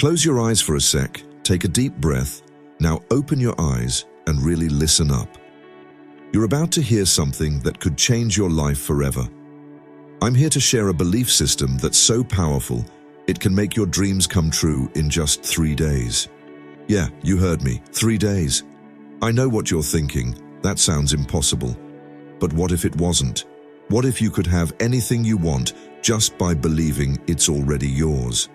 Close your eyes for a sec, take a deep breath, now open your eyes and really listen up. You're about to hear something that could change your life forever. I'm here to share a belief system that's so powerful, it can make your dreams come true in just 3 days. Yeah, you heard me, 3 days. I know what you're thinking, that sounds impossible. But what if it wasn't? What if you could have anything you want just by believing it's already yours?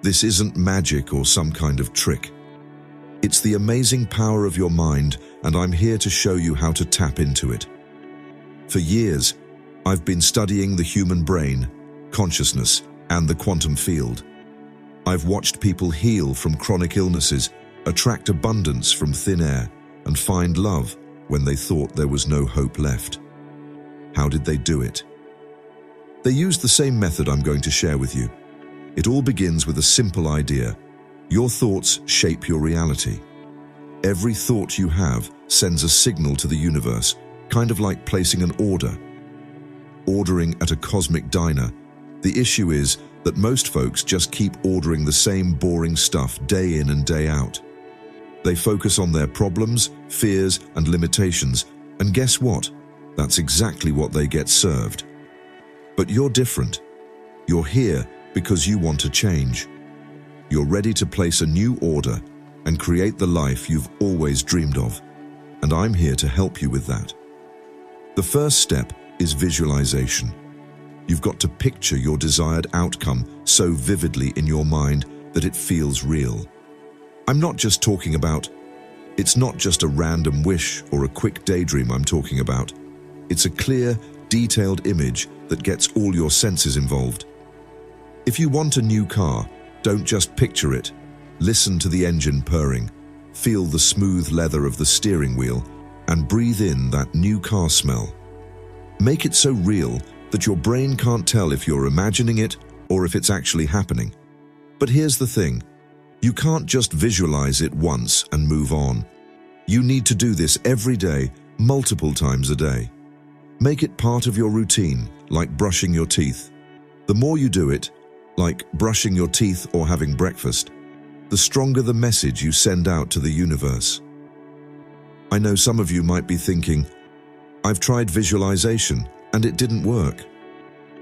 This isn't magic or some kind of trick. It's the amazing power of your mind, and I'm here to show you how to tap into it. For years, I've been studying the human brain, consciousness, and the quantum field. I've watched people heal from chronic illnesses, attract abundance from thin air, and find love when they thought there was no hope left. How did they do it? They used the same method I'm going to share with you. It all begins with a simple idea. Your thoughts shape your reality. Every thought you have sends a signal to the universe, kind of like placing an order. Ordering at a cosmic diner. The issue is that most folks just keep ordering the same boring stuff day in and day out. They focus on their problems, fears, and limitations, and guess what? That's exactly what they get served. But you're different. You're here because you want to change. You're ready to place a new order and create the life you've always dreamed of. And I'm here to help you with that. The first step is visualization. You've got to picture your desired outcome so vividly in your mind that it feels real. I'm not just talking about, it's not just a random wish or a quick daydream I'm talking about. It's a clear, detailed image that gets all your senses involved. If you want a new car, don't just picture it. Listen to the engine purring, feel the smooth leather of the steering wheel, and breathe in that new car smell. Make it so real that your brain can't tell if you're imagining it or if it's actually happening. But here's the thing. You can't just visualize it once and move on. You need to do this every day, multiple times a day. Make it part of your routine, like brushing your teeth. The more you do it, like brushing your teeth or having breakfast, the stronger the message you send out to the universe. I know some of you might be thinking, I've tried visualization and it didn't work.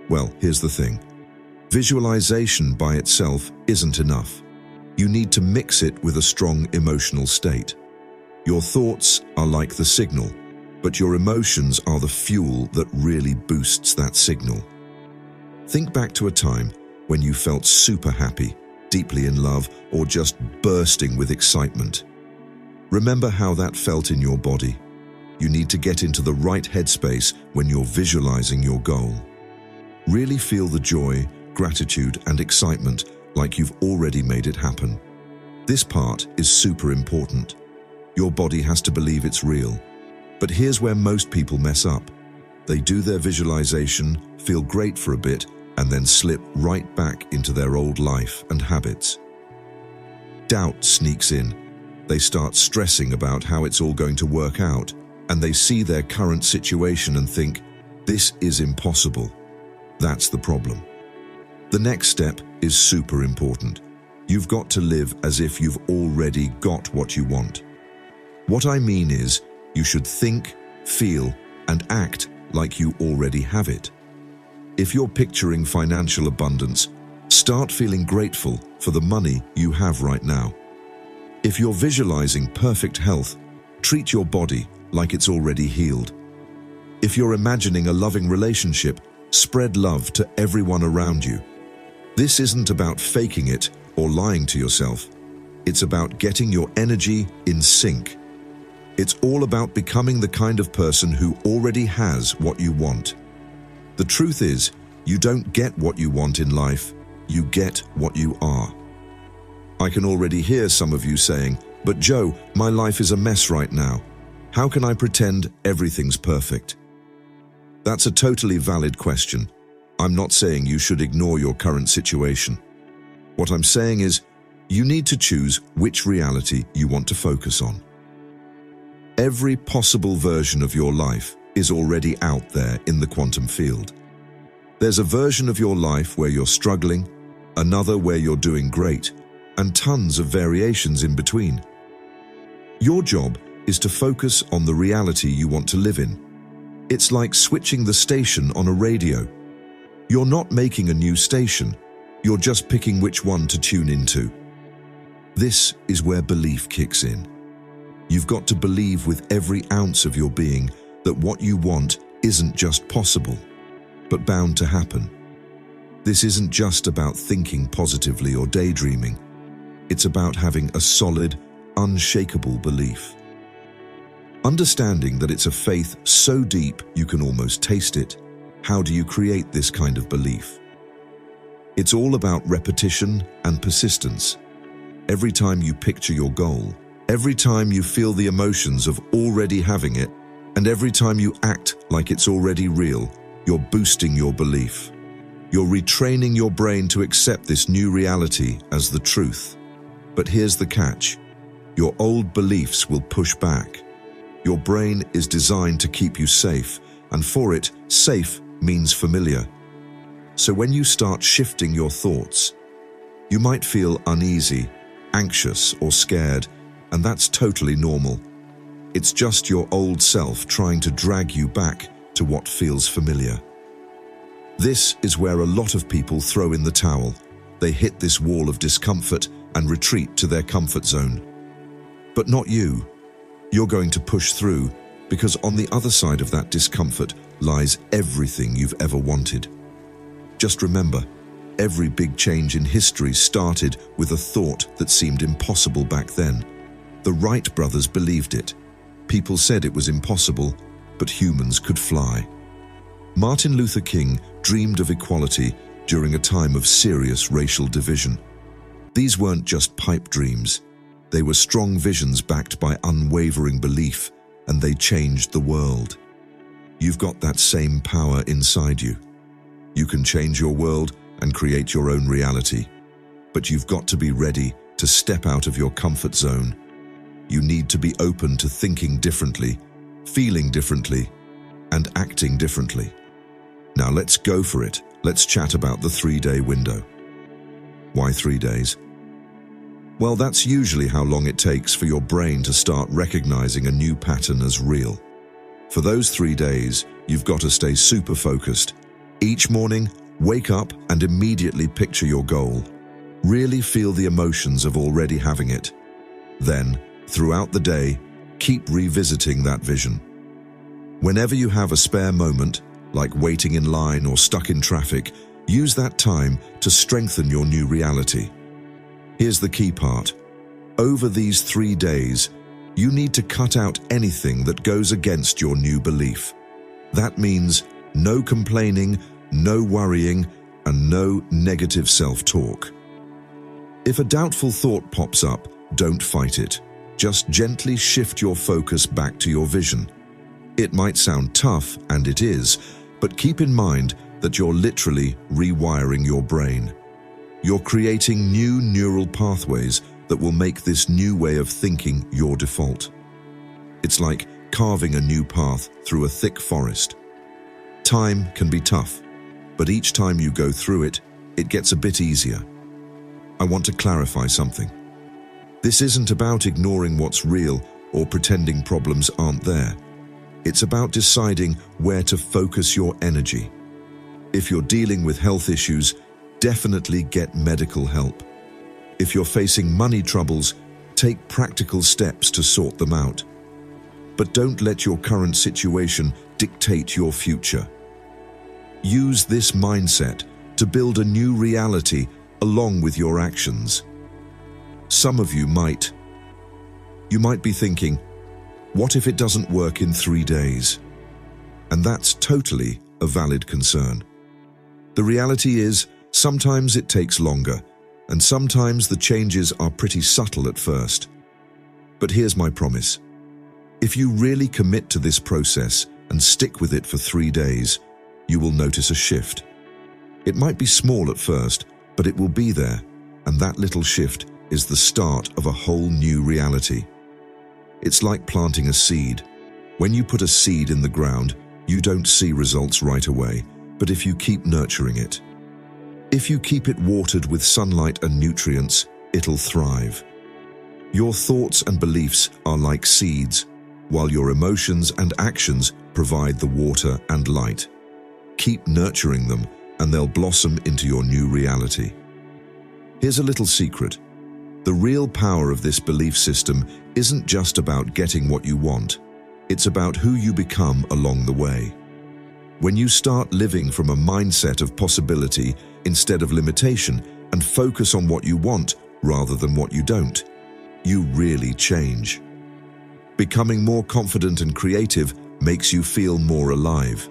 Well, here's the thing. Visualization by itself isn't enough. You need to mix it with a strong emotional state. Your thoughts are like the signal, but your emotions are the fuel that really boosts that signal. Think back to a time when you felt super happy, deeply in love, or just bursting with excitement. Remember how that felt in your body. You need to get into the right headspace when you're visualizing your goal. Really feel the joy, gratitude, and excitement like you've already made it happen. This part is super important. Your body has to believe it's real. But here's where most people mess up. They do their visualization, feel great for a bit, and then slip right back into their old life and habits. Doubt sneaks in. They start stressing about how it's all going to work out, and they see their current situation and think, this is impossible. That's the problem. The next step is super important. You've got to live as if you've already got what you want. What I mean is, you should think, feel, and act like you already have it. If you're picturing financial abundance, start feeling grateful for the money you have right now. If you're visualizing perfect health, treat your body like it's already healed. If you're imagining a loving relationship, spread love to everyone around you. This isn't about faking it or lying to yourself. It's about getting your energy in sync. It's all about becoming the kind of person who already has what you want. The truth is, you don't get what you want in life, you get what you are. I can already hear some of you saying, but Joe, my life is a mess right now. How can I pretend everything's perfect? That's a totally valid question. I'm not saying you should ignore your current situation. What I'm saying is, you need to choose which reality you want to focus on. Every possible version of your life is already out there in the quantum field. There's a version of your life where you're struggling, another where you're doing great, and tons of variations in between. Your job is to focus on the reality you want to live in. It's like switching the station on a radio. You're not making a new station, you're just picking which one to tune into. This is where belief kicks in. You've got to believe with every ounce of your being that what you want isn't just possible, but bound to happen. This isn't just about thinking positively or daydreaming. It's about having a solid, unshakable belief. Understanding that it's a faith so deep you can almost taste it. How do you create this kind of belief? It's all about repetition and persistence. Every time you picture your goal, every time you feel the emotions of already having it, and every time you act like it's already real, you're boosting your belief. You're retraining your brain to accept this new reality as the truth. But here's the catch. Your old beliefs will push back. Your brain is designed to keep you safe, and for it, safe means familiar. So when you start shifting your thoughts, you might feel uneasy, anxious, or scared, and that's totally normal. It's just your old self trying to drag you back to what feels familiar. This is where a lot of people throw in the towel. They hit this wall of discomfort and retreat to their comfort zone. But not you. You're going to push through, because on the other side of that discomfort lies everything you've ever wanted. Just remember, every big change in history started with a thought that seemed impossible back then. The Wright brothers believed it. People said it was impossible, but humans could fly. Martin Luther King dreamed of equality during a time of serious racial division. These weren't just pipe dreams. They were strong visions backed by unwavering belief, and they changed the world. You've got that same power inside you. You can change your world and create your own reality, but you've got to be ready to step out of your comfort zone. You need to be open to thinking differently, feeling differently, and acting differently. Now let's go for it. Let's chat about the 3-day window. Why 3 days? Well, that's usually how long it takes for your brain to start recognizing a new pattern as real. For those 3 days, you've got to stay super focused. Each morning, wake up and immediately picture your goal. Really feel the emotions of already having it. Then, throughout the day, keep revisiting that vision. Whenever you have a spare moment, like waiting in line or stuck in traffic, use that time to strengthen your new reality. Here's the key part. Over these 3 days, you need to cut out anything that goes against your new belief. That means no complaining, no worrying, and no negative self-talk. If a doubtful thought pops up, don't fight it. Just gently shift your focus back to your vision. It might sound tough, and it is, but keep in mind that you're literally rewiring your brain. You're creating new neural pathways that will make this new way of thinking your default. It's like carving a new path through a thick forest. Time can be tough, but each time you go through it, it gets a bit easier. I want to clarify something. This isn't about ignoring what's real or pretending problems aren't there. It's about deciding where to focus your energy. If you're dealing with health issues, definitely get medical help. If you're facing money troubles, take practical steps to sort them out. But don't let your current situation dictate your future. Use this mindset to build a new reality along with your actions. Some of you might be thinking, what if it doesn't work in 3 days? And that's totally a valid concern. The reality is, sometimes it takes longer, and sometimes the changes are pretty subtle at first. But here's my promise. If you really commit to this process and stick with it for 3 days, you will notice a shift. It might be small at first, but it will be there, and that little shift is the start of a whole new reality. It's like planting a seed. When you put a seed in the ground, you don't see results right away, but if you keep nurturing it, if you keep it watered with sunlight and nutrients, it'll thrive. Your thoughts and beliefs are like seeds, while your emotions and actions provide the water and light. Keep nurturing them, and they'll blossom into your new reality. Here's a little secret. The real power of this belief system isn't just about getting what you want. It's about who you become along the way. When you start living from a mindset of possibility instead of limitation and focus on what you want rather than what you don't, you really change. Becoming more confident and creative makes you feel more alive.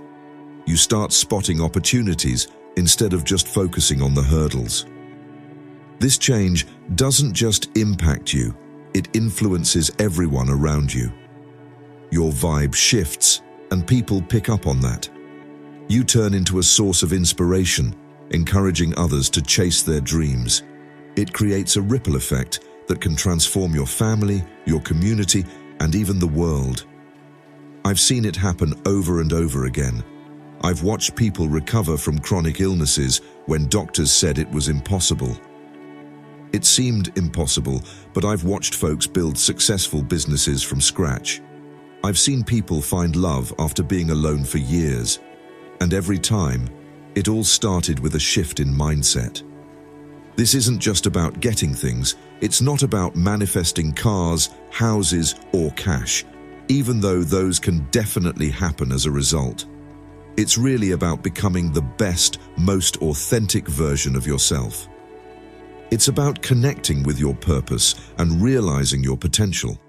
You start spotting opportunities instead of just focusing on the hurdles. This change doesn't just impact you, it influences everyone around you. Your vibe shifts, and people pick up on that. You turn into a source of inspiration, encouraging others to chase their dreams. It creates a ripple effect that can transform your family, your community, and even the world. I've seen it happen over and over again. I've watched people recover from chronic illnesses when doctors said it was impossible. It seemed impossible, but I've watched folks build successful businesses from scratch. I've seen people find love after being alone for years. And every time, it all started with a shift in mindset. This isn't just about getting things. It's not about manifesting cars, houses, or cash, even though those can definitely happen as a result. It's really about becoming the best, most authentic version of yourself. It's about connecting with your purpose and realizing your potential.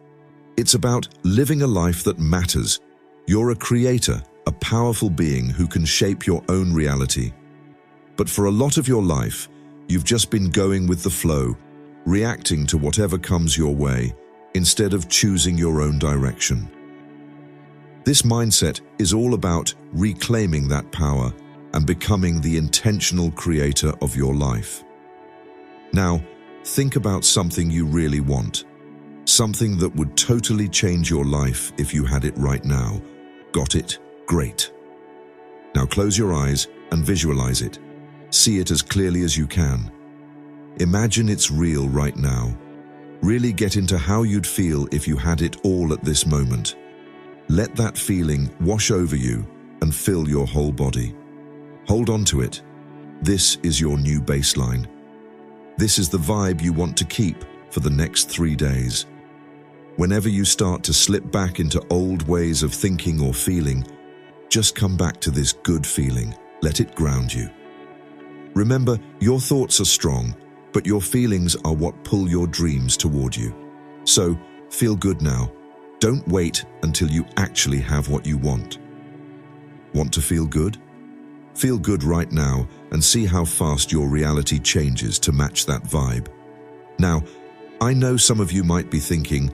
It's about living a life that matters. You're a creator, a powerful being who can shape your own reality. But for a lot of your life, you've just been going with the flow, reacting to whatever comes your way, instead of choosing your own direction. This mindset is all about reclaiming that power and becoming the intentional creator of your life. Now, think about something you really want. Something that would totally change your life if you had it right now. Got it? Great. Now close your eyes and visualize it. See it as clearly as you can. Imagine it's real right now. Really get into how you'd feel if you had it all at this moment. Let that feeling wash over you and fill your whole body. Hold on to it. This is your new baseline. This is the vibe you want to keep for the next 3 days. Whenever you start to slip back into old ways of thinking or feeling, just come back to this good feeling. Let it ground you. Remember, your thoughts are strong, but your feelings are what pull your dreams toward you. So, feel good now. Don't wait until you actually have what you want. Want to feel good? Feel good right now and see how fast your reality changes to match that vibe. Now, I know some of you might be thinking,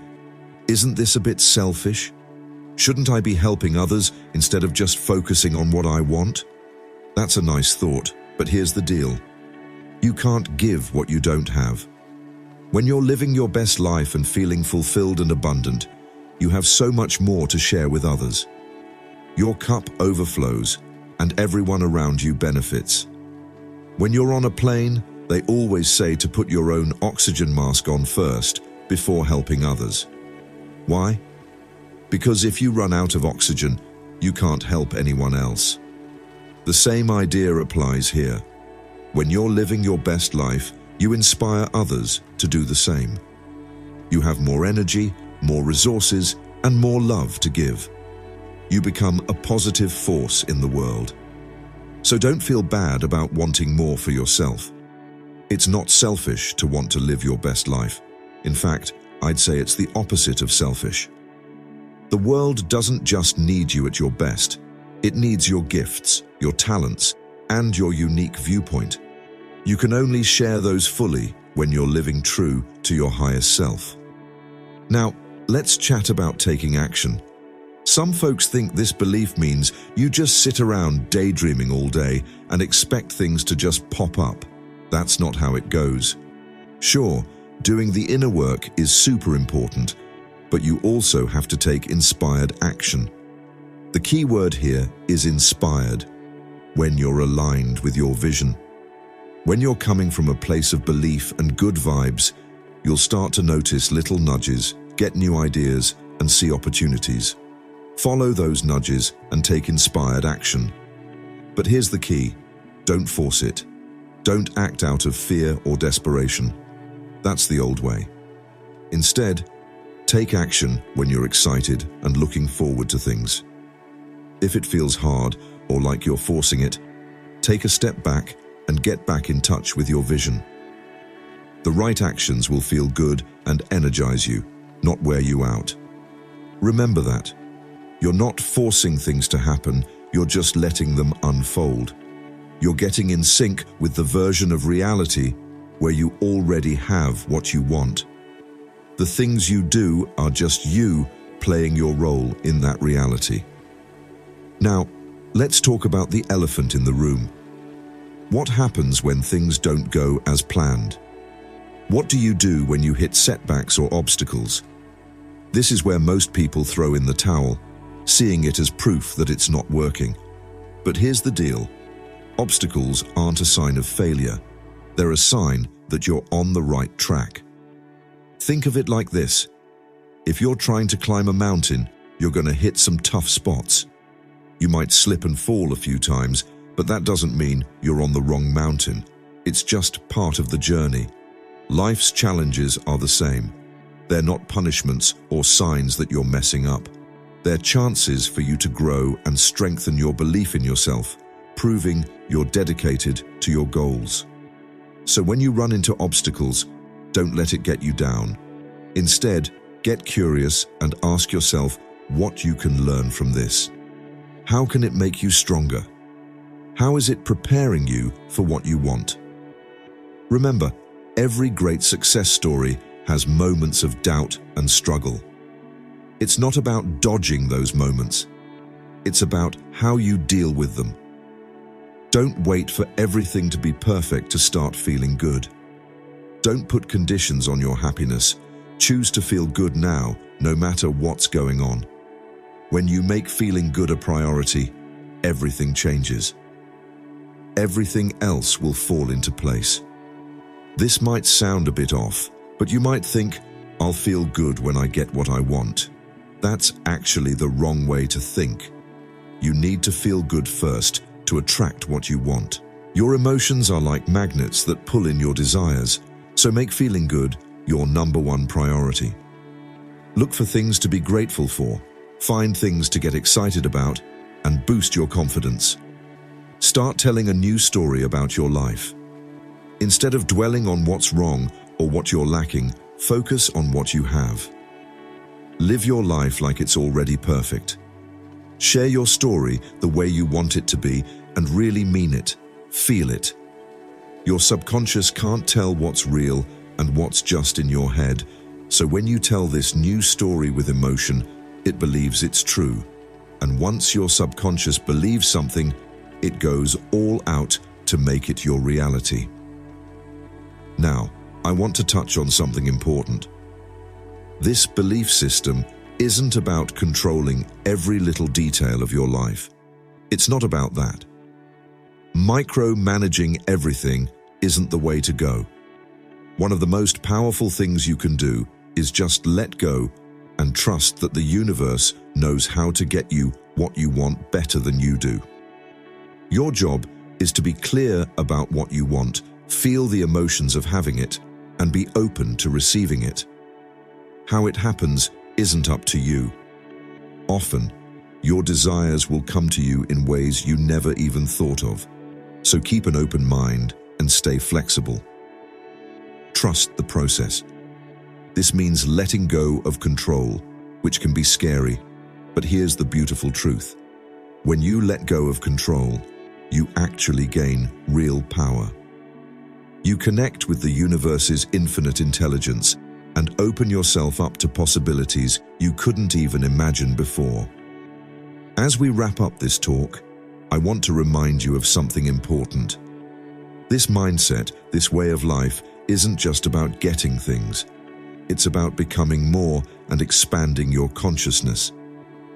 isn't this a bit selfish? Shouldn't I be helping others instead of just focusing on what I want? That's a nice thought, but here's the deal. You can't give what you don't have. When you're living your best life and feeling fulfilled and abundant, you have so much more to share with others. Your cup overflows, and everyone around you benefits. When you're on a plane, they always say to put your own oxygen mask on first before helping others. Why? Because if you run out of oxygen, you can't help anyone else. The same idea applies here. When you're living your best life, you inspire others to do the same. You have more energy, more resources, and more love to give. You become a positive force in the world. So don't feel bad about wanting more for yourself. It's not selfish to want to live your best life. In fact, I'd say it's the opposite of selfish. The world doesn't just need you at your best. It needs your gifts, your talents, and your unique viewpoint. You can only share those fully when you're living true to your highest self. Now, let's chat about taking action. Some folks think this belief means you just sit around daydreaming all day and expect things to just pop up. That's not how it goes. Sure, doing the inner work is super important, but you also have to take inspired action. The key word here is inspired, when you're aligned with your vision. When you're coming from a place of belief and good vibes, you'll start to notice little nudges, get new ideas, and see opportunities. Follow those nudges and take inspired action. But here's the key: don't force it. Don't act out of fear or desperation. That's the old way. Instead, take action when you're excited and looking forward to things. If it feels hard or like you're forcing it, take a step back and get back in touch with your vision. The right actions will feel good and energize you, not wear you out. Remember that. You're not forcing things to happen, you're just letting them unfold. You're getting in sync with the version of reality where you already have what you want. The things you do are just you playing your role in that reality. Now, let's talk about the elephant in the room. What happens when things don't go as planned? What do you do when you hit setbacks or obstacles? This is where most people throw in the towel, seeing it as proof that it's not working. But here's the deal: obstacles aren't a sign of failure. They're a sign that you're on the right track. Think of it like this: if you're trying to climb a mountain, you're going to hit some tough spots. You might slip and fall a few times, but that doesn't mean you're on the wrong mountain. It's just part of the journey. Life's challenges are the same. They're not punishments or signs that you're messing up. They're chances for you to grow and strengthen your belief in yourself, proving you're dedicated to your goals. So when you run into obstacles, don't let it get you down. Instead, get curious and ask yourself what you can learn from this. How can it make you stronger? How is it preparing you for what you want? Remember, every great success story has moments of doubt and struggle. It's not about dodging those moments. It's about how you deal with them. Don't wait for everything to be perfect to start feeling good. Don't put conditions on your happiness. Choose to feel good now, no matter what's going on. When you make feeling good a priority, everything changes. Everything else will fall into place. This might sound a bit off, but you might think, I'll feel good when I get what I want. That's actually the wrong way to think. You need to feel good first to attract what you want. Your emotions are like magnets that pull in your desires, so make feeling good your number one priority. Look for things to be grateful for, find things to get excited about, and boost your confidence. Start telling a new story about your life. Instead of dwelling on what's wrong or what you're lacking, focus on what you have. Live your life like it's already perfect. Share your story the way you want it to be and really mean it. Feel it. Your subconscious can't tell what's real and what's just in your head, so when you tell this new story with emotion, it believes it's true. And once your subconscious believes something, it goes all out to make it your reality. Now, I want to touch on something important. This belief system isn't about controlling every little detail of your life. It's not about that. Micromanaging everything isn't the way to go. One of the most powerful things you can do is just let go and trust that the universe knows how to get you what you want better than you do. Your job is to be clear about what you want, feel the emotions of having it, and be open to receiving it. How it happens isn't up to you. Often, your desires will come to you in ways you never even thought of. So keep an open mind and stay flexible. Trust the process. This means letting go of control, which can be scary, but here's the beautiful truth. When you let go of control, you actually gain real power. You connect with the universe's infinite intelligence and open yourself up to possibilities you couldn't even imagine before. As we wrap up this talk, I want to remind you of something important. This mindset, this way of life, isn't just about getting things. It's about becoming more and expanding your consciousness.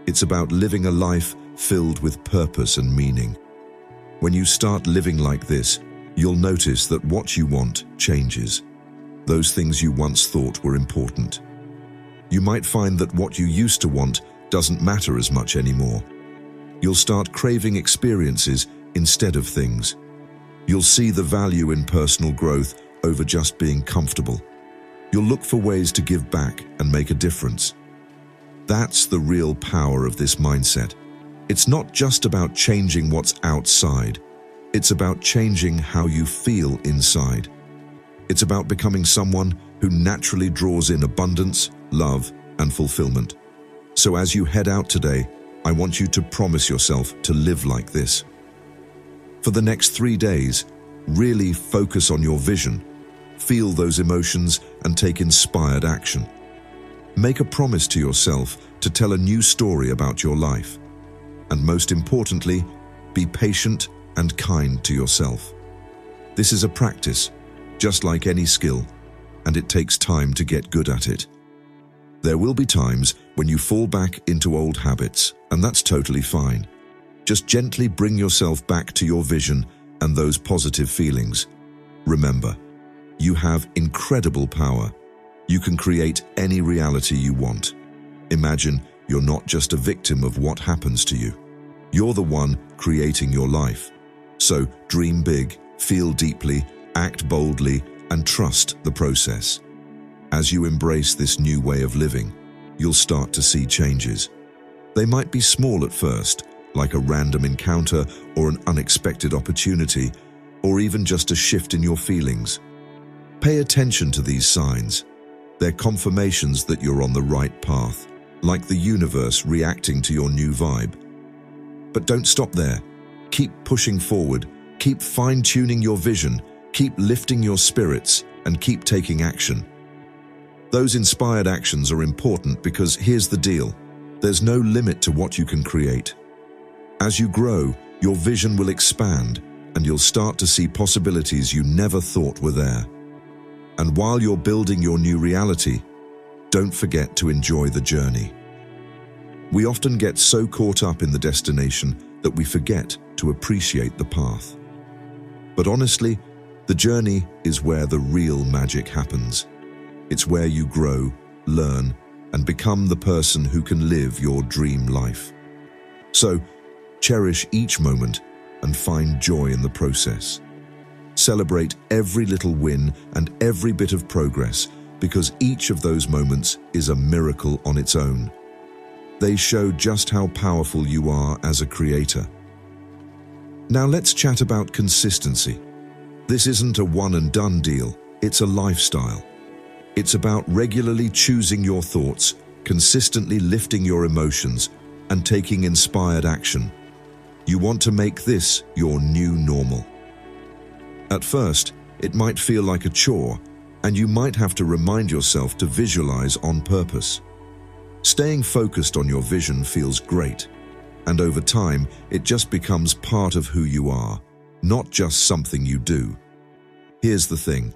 It's about living a life filled with purpose and meaning. When you start living like this, you'll notice that what you want changes. those things you once thought were important. You might find that what you used to want doesn't matter as much anymore. You'll start craving experiences instead of things. You'll see the value in personal growth over just being comfortable. You'll look for ways to give back and make a difference. That's the real power of this mindset. It's not just about changing what's outside. It's about changing how you feel inside. It's about becoming someone who naturally draws in abundance, love, and fulfillment. So as you head out today, I want you to promise yourself to live like this. For the next 3 days, really focus on your vision, feel those emotions, and take inspired action. Make a promise to yourself to tell a new story about your life. And most importantly, be patient and kind to yourself. This is a practice, just like any skill, and it takes time to get good at it. There will be times when you fall back into old habits, and that's totally fine. Just gently bring yourself back to your vision and those positive feelings. Remember, you have incredible power. You can create any reality you want. Imagine you're not just a victim of what happens to you. You're the one creating your life. So dream big, feel deeply, act boldly, and trust the process. As you embrace this new way of living, you'll start to see changes. They might be small at first, like a random encounter or an unexpected opportunity, or even just a shift in your feelings. Pay attention to these signs. They're confirmations that you're on the right path, like the universe reacting to your new vibe. But don't stop there. Keep pushing forward, keep fine-tuning your vision, keep lifting your spirits, and keep taking action. Those inspired actions are important because here's the deal. There's no limit to what you can create. As you grow, your vision will expand, and you'll start to see possibilities you never thought were there. And while you're building your new reality, don't forget to enjoy the journey. We often get so caught up in the destination that we forget to appreciate the path. But honestly, the journey is where the real magic happens. It's where you grow, learn, and become the person who can live your dream life. So, cherish each moment and find joy in the process. Celebrate every little win and every bit of progress, because each of those moments is a miracle on its own. They show just how powerful you are as a creator. Now let's chat about consistency. This isn't a one-and-done deal, it's a lifestyle. It's about regularly choosing your thoughts, consistently lifting your emotions, and taking inspired action. You want to make this your new normal. At first, it might feel like a chore, and you might have to remind yourself to visualize on purpose. Staying focused on your vision feels great, and over time, it just becomes part of who you are, not just something you do. Here's the thing.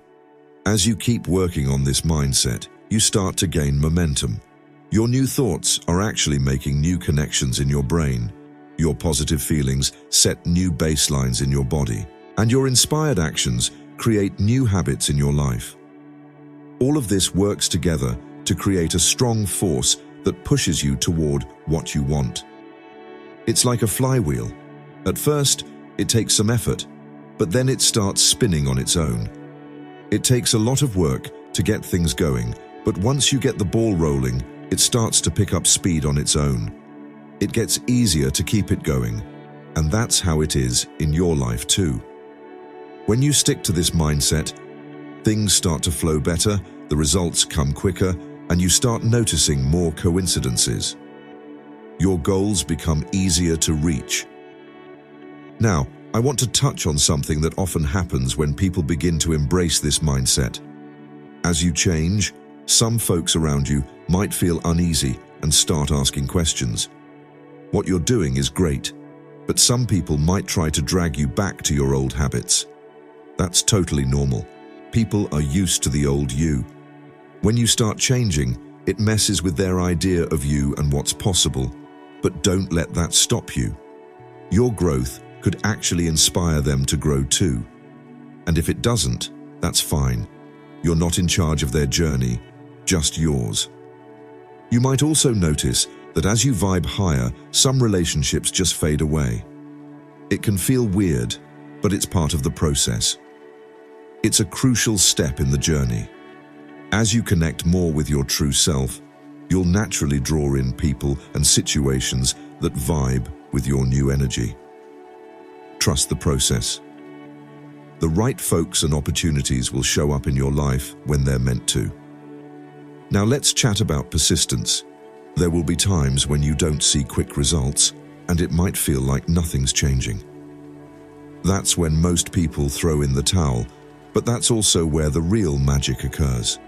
As you keep working on this mindset, you start to gain momentum. Your new thoughts are actually making new connections in your brain. Your positive feelings set new baselines in your body, and your inspired actions create new habits in your life. All of this works together to create a strong force that pushes you toward what you want. It's like a flywheel. At first, it takes some effort, but then it starts spinning on its own. It takes a lot of work to get things going, but once you get the ball rolling, it starts to pick up speed on its own. It gets easier to keep it going, and that's how it is in your life too. When you stick to this mindset, things start to flow better, the results come quicker, and you start noticing more coincidences. Your goals become easier to reach. Now, I want to touch on something that often happens when people begin to embrace this mindset. As you change, some folks around you might feel uneasy and start asking questions. What you're doing is great, but some people might try to drag you back to your old habits. That's totally normal. People are used to the old you. When you start changing, it messes with their idea of you and what's possible, but don't let that stop you. Your growth could actually inspire them to grow too. And if it doesn't, that's fine. You're not in charge of their journey, just yours. You might also notice that as you vibe higher, some relationships just fade away. It can feel weird, but it's part of the process. It's a crucial step in the journey. As you connect more with your true self, you'll naturally draw in people and situations that vibe with your new energy. Trust the process. The right folks and opportunities will show up in your life when they're meant to. Now let's chat about persistence. There will be times when you don't see quick results, and it might feel like nothing's changing. That's when most people throw in the towel, but that's also where the real magic occurs.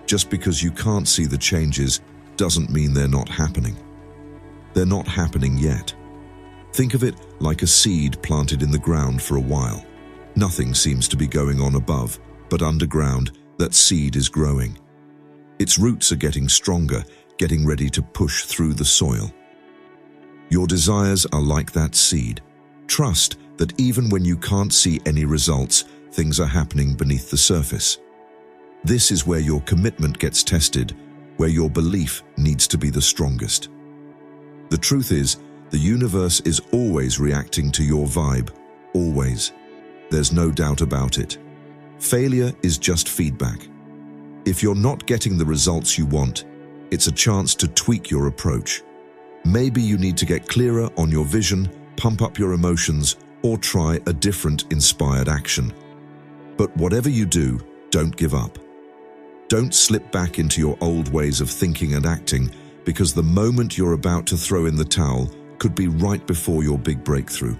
Just because you can't see the changes doesn't mean they're not happening. They're not happening yet. Think of it like a seed planted in the ground for a while. Nothing seems to be going on above, but underground, that seed is growing. Its roots are getting stronger, getting ready to push through the soil. Your desires are like that seed. Trust that even when you can't see any results, things are happening beneath the surface. This is where your commitment gets tested, where your belief needs to be the strongest. The truth is, the universe is always reacting to your vibe, always. There's no doubt about it. Failure is just feedback. If you're not getting the results you want, it's a chance to tweak your approach. Maybe you need to get clearer on your vision, pump up your emotions, or try a different inspired action. But whatever you do, don't give up. Don't slip back into your old ways of thinking and acting, because the moment you're about to throw in the towel could be right before your big breakthrough.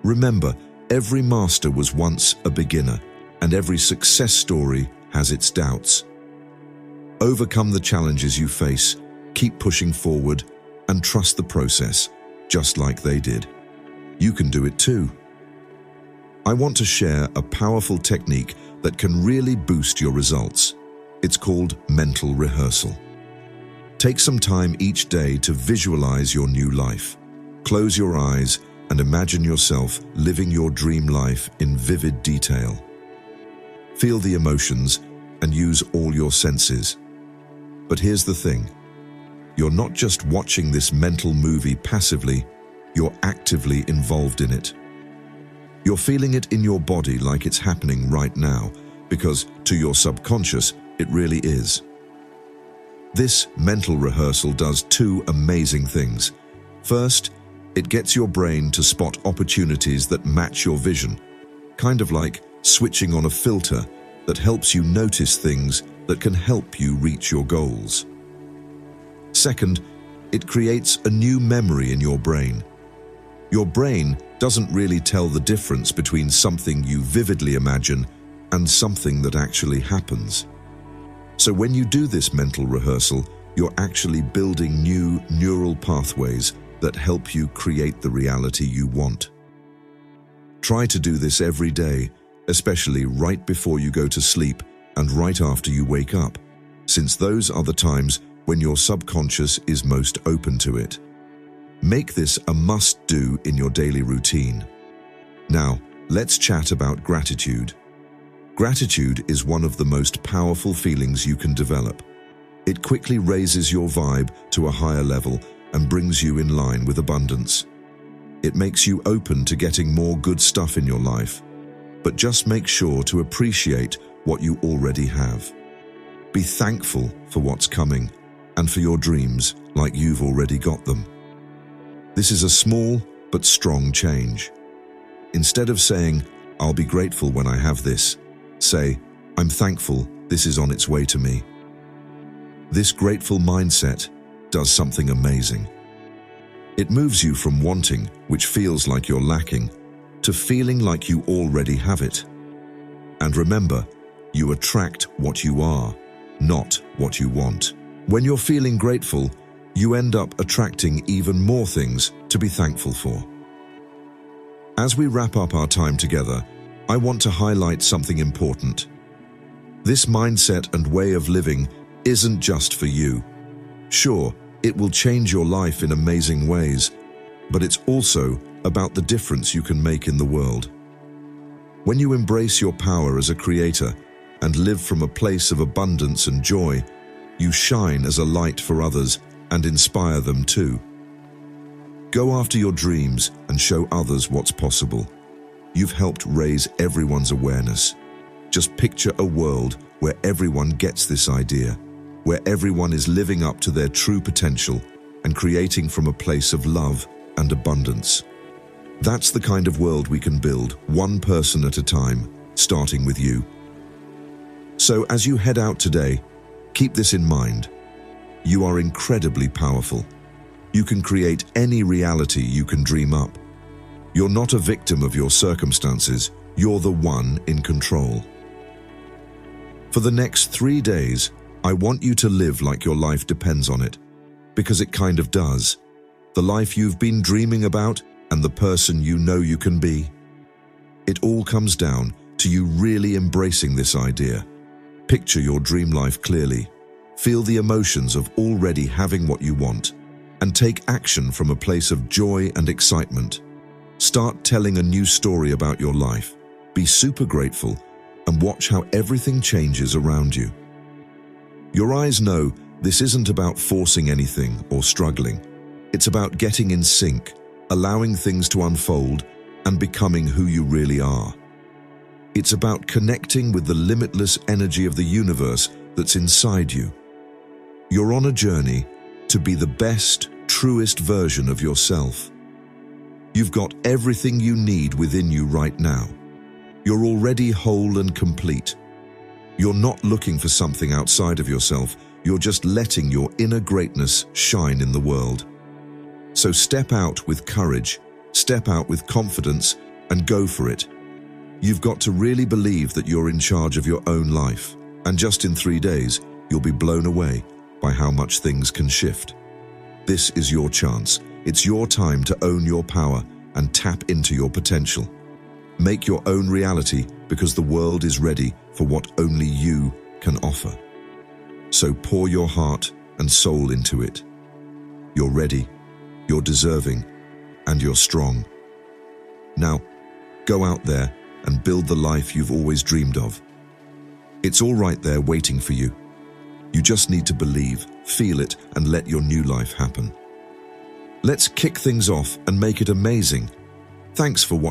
Remember, every master was once a beginner, and every success story has its doubts. Overcome the challenges you face, keep pushing forward, and trust the process, just like they did. You can do it too. I want to share a powerful technique that can really boost your results. It's called mental rehearsal. Take some time each day to visualize your new life. Close your eyes and imagine yourself living your dream life in vivid detail. Feel the emotions and use all your senses. But here's the thing. You're not just watching this mental movie passively, you're actively involved in it. You're feeling it in your body like it's happening right now, because to your subconscious, it really is. This mental rehearsal does two amazing things. First, it gets your brain to spot opportunities that match your vision, kind of like switching on a filter that helps you notice things that can help you reach your goals. Second, it creates a new memory in your brain. Your brain doesn't really tell the difference between something you vividly imagine and something that actually happens. So when you do this mental rehearsal, you're actually building new neural pathways that help you create the reality you want. Try to do this every day, especially right before you go to sleep and right after you wake up, since those are the times when your subconscious is most open to it. Make this a must-do in your daily routine. Now, let's chat about gratitude. Gratitude is one of the most powerful feelings you can develop. It quickly raises your vibe to a higher level and brings you in line with abundance. It makes you open to getting more good stuff in your life, but just make sure to appreciate what you already have. Be thankful for what's coming and for your dreams like you've already got them. This is a small but strong change. Instead of saying, "I'll be grateful when I have this," say, "I'm thankful this is on its way to me." This grateful mindset does something amazing. It moves you from wanting, which feels like you're lacking, to feeling like you already have it. And remember, you attract what you are, not what you want. When you're feeling grateful, you end up attracting even more things to be thankful for. As we wrap up our time together, I want to highlight something important. This mindset and way of living isn't just for you. Sure, it will change your life in amazing ways, but it's also about the difference you can make in the world. When you embrace your power as a creator, and live from a place of abundance and joy, you shine as a light for others and inspire them too. Go after your dreams and show others what's possible. You've helped raise everyone's awareness. Just picture a world where everyone gets this idea, where everyone is living up to their true potential and creating from a place of love and abundance. That's the kind of world we can build, one person at a time, starting with you. So as you head out today, keep this in mind. You are incredibly powerful. You can create any reality you can dream up. You're not a victim of your circumstances, you're the one in control. For the next 3 days, I want you to live like your life depends on it, because it kind of does. The life you've been dreaming about and the person you know you can be. It all comes down to you really embracing this idea. Picture your dream life clearly. Feel the emotions of already having what you want, and take action from a place of joy and excitement. Start telling a new story about your life. Be super grateful and watch how everything changes around you. Your eyes know this isn't about forcing anything or struggling. It's about getting in sync, allowing things to unfold, and becoming who you really are. It's about connecting with the limitless energy of the universe that's inside you. You're on a journey to be the best, truest version of yourself. You've got everything you need within you right now. You're already whole and complete. You're not looking for something outside of yourself. You're just letting your inner greatness shine in the world. So step out with courage, step out with confidence, and go for it. You've got to really believe that you're in charge of your own life, and just in 3 days, you'll be blown away by how much things can shift. This is your chance. It's your time to own your power and tap into your potential. Make your own reality, because the world is ready for what only you can offer. So pour your heart and soul into it. You're ready, you're deserving, and you're strong. Now, go out there and build the life you've always dreamed of. It's all right there waiting for you. You just need to believe, feel it, and let your new life happen. Let's kick things off and make it amazing. Thanks for watching.